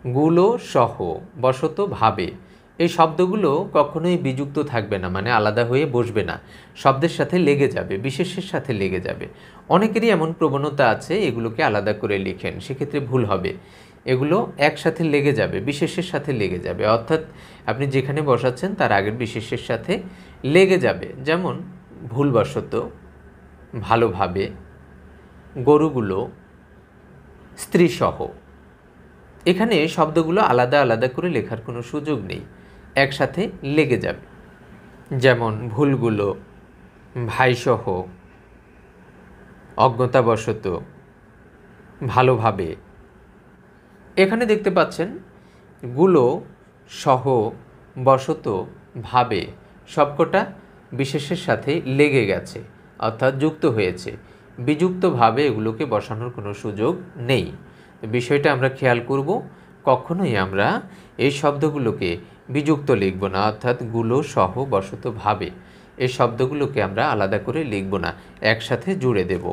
গুলো সহ বশত ভাবে, এই শব্দগুলো কখনোই বিযুক্ত থাকবে না, মানে আলাদা হয়ে বসবে না, শব্দের সাথে লেগে যাবে, বিশেষের সাথে লেগে যাবে। অনেকেরই এমন প্রবণতা আছে এগুলোকে আলাদা করে লিখেন, সেক্ষেত্রে ভুল হবে। এগুলো একসাথে লেগে যাবে, বিশেষের সাথে লেগে যাবে, অর্থাৎ আপনি যেখানে বসাচ্ছেন তার আগের বিশেষের সাথে লেগে যাবে। যেমন ভুলবশত, ভালোভাবে, গরুগুলো, স্ত্রীসহ। এখানে শব্দগুলো আলাদা আলাদা করে লেখার কোনো সুযোগ নেই, একসাথে লেগে যাবে। যেমন ভুলগুলো, ভাইসহ, অজ্ঞতাবশত, ভালোভাবে। এখানে দেখতে পাচ্ছেন গুলো সহ বশত ভাবে সবকটা বিশেষের সাথে লেগে গেছে, অর্থাৎ যুক্ত হয়েছে। বিযুক্তভাবে এগুলোকে বসানোর কোনো সুযোগ নেই। বিষয়টা আমরা খেয়াল করব, কখনোই আমরা এই শব্দগুলোকে বিযুক্ত লিখব না, অর্থাৎ গুলো সহ বশত ভাবে এই শব্দগুলোকে আমরা আলাদা করে লিখব না, একসাথে জুড়ে দেব।